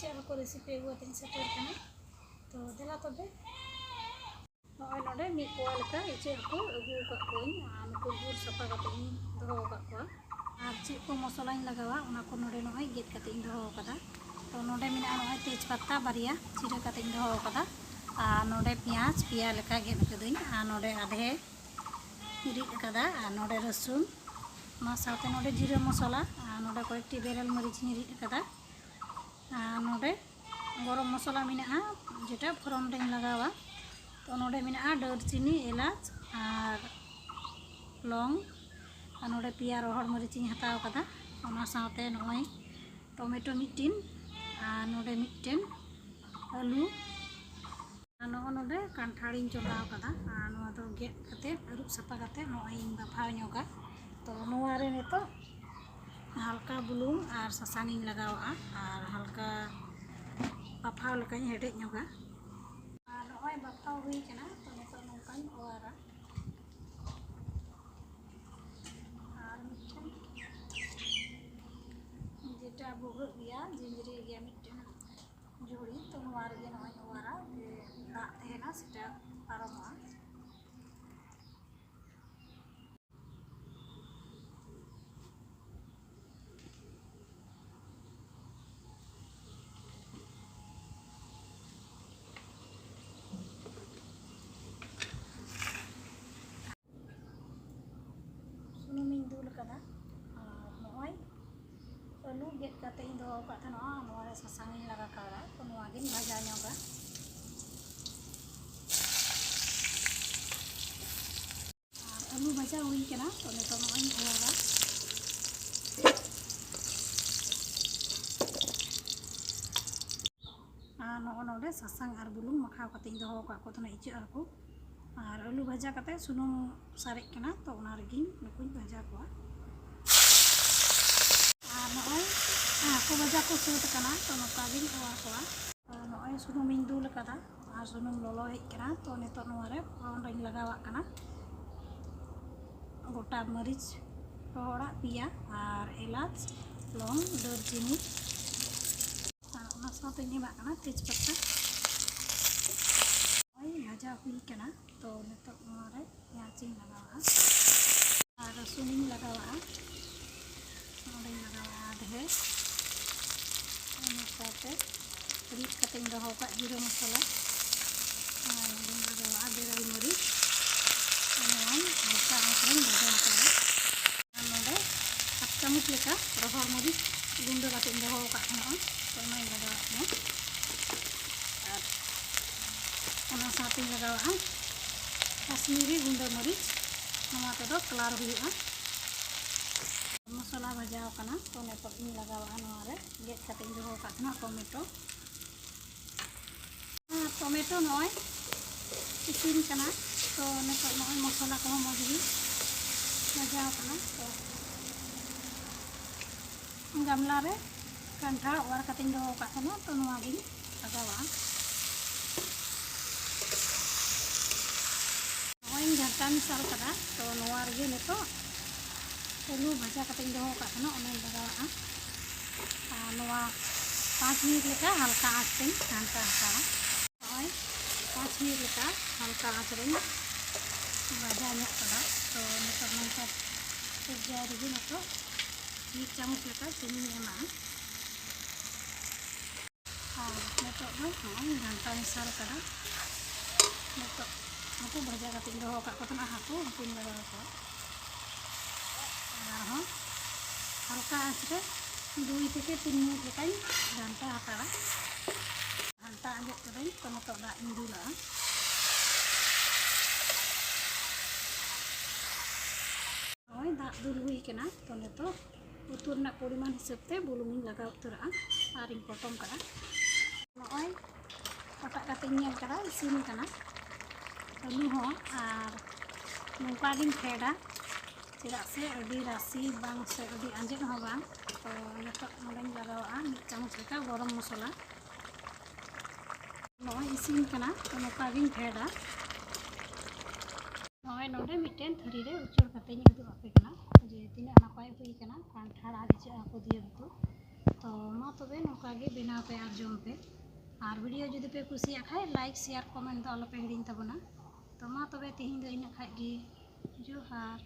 Ichak हाको recipe अगू कते shutter कना तो देला तबे नय नोडे मी पोवा लेका इचाक हाको अगू काकोइन नुकु गुर सफा कते दोहो काकोआ और चेक को मसला लगावा उना को नोडे नय गेट कते दोहो कदा तो नोडे मेना नय तेजपत्ता बारिया चिरा कते दोहो कदा और नोडे पियाज पिया लेका गेट कदिन और नोडे आधे रिद कदा और नोडे रसुन मा साथे नोडे जीरा मसला और नोडे कयेकटी बेरेल मरीच रिद कदा और नोडे गरम मसला मेना जेटा फोरन रे लगावा तो नोडे मेना दारचिनी एलाच और लौंग और नोडे पिया रोहड़ मरीच हताव कदा ओना साथे नय टमेटो मिट्टिन और नोडे मिट्टेन आलू नोडे कांठाड़ी चलाव कदा और नोआ दो गेट कते अरुब सफा कते नय बाफाव ñoगा तो नोआ रे नेतो हल्का बुलुंग और सासांग लगावा और हल्का बाफाव लेकाኝ हेडेज ñoगा और नय बाफाव हुई कना तो नेतो नोंकाñ ओवारा और मिट्टन जेटा बुगुर गया जिंजरी गया मिट्टन जुड़ी तो नोआ रे नय ओवारा दाग तहेना सेटा पारमोआ सुनुमिन दूल कदा और नय आलू गेट कते दोहो का नोआ रे सासांग लगा कदा तो नोआ गिन भाजा ñoगा आलू भाजा हुई कना तो नेतो नय ओवारा और नोडे सासांग और बुलुंग मखाव कते दोहो का को तना इचाक हाको और आलू भाजा कते सुनुम सारेज कना तो ओना रेगिन नुकुñ भाजा कोआ और नय हाको भाजा को सेट कना तो नोका गिन ओवा कोआ और नय सुनुमिन दूल कदा और सुनुम लolo हेज कना तो नेतो नोआ रे फोरन रे लगावा कना गोटा मरीच रोहड़ा पिया और एलाच लौंग दारचिनी और साथे एमा तेजपत्ता भाजा हुई कना तो नितो नोआ रे पियाज लगावा और रसुन लगावा नोडे लगावा आधे साथे रिद कते दोहो का जीरा मसला और नोडे लगावा बेरेल मरीच हल्का आँच रे भाजा करा और नोडे 1 चामच लेका रोहड़ मरीच गुंडा कते दोहो का तो नय लगावा और साथे लगावा कश्मीरी गुंडा मरीच नोआ तेदो कलर हुआ मसला भाजाव कना तो नेतो लगावा नोआ रे गेट कते दोहो का टमेटो टमेटो नय इसिन कना तो नेतो नय मसला को मजगी भाजाव कना तो गामला रे कांठा और कते दोहो का तो नोआ गिन लगावा घाटा मिसाल कदा तो नोआ रे नेतो आलू भाजा कते दोहो का ओना लगावा और नोआ 5 मिनट लेका हल्का आँच रे घांटा हतावा नय 5 मिनट लेका हल्का आँच रे भाजा ñoग कदा तो नेतो नोंका पर्याय रे नेतो 1 चामच लेका चीनी एमा और नेतो दो नय घांटा मिसाल कदा नेतो हाको भाजा कते दोहो का को तना हाको उनकुñ लगावा को और हल्का आँच रे 2 থেকে 3 मिनट लेकाñ घांटा हतावा घांटा आंजद कदाñ तो नेतो दाग ᱤᱧ दुला नय दाग दुल हुई कना तो नेतो उतु रना परिमाण हिसाब ते बुलुंग लगाव उतरा और इन पटम करा नय पटा कते ñel करा इसिन कना आलू हो और नौका गिन फेड़ा चेदा से अभी राशि बांग से अभी आंजद हो बांग तो नेतो नोडे लगावा 1 चामच लेका गरम मसला नय इसिन कना तो नौका गिन फेड़ा नय नोडे मिट्टेन थरी रे उचुर कते उदुग आपे कना जे तिना नापाय हुई कना कांठाड़ इचाक हाको दिए तो तो मा तबे नौका गे बनाव पे और जम पे और वीडियो जुदी पे कुसिया खाए लाइक शेयर कमेंट तो आलोपे हिड़िंग ताबोना। तो मा तबे तिहिं दो इना खाए गे जोहार।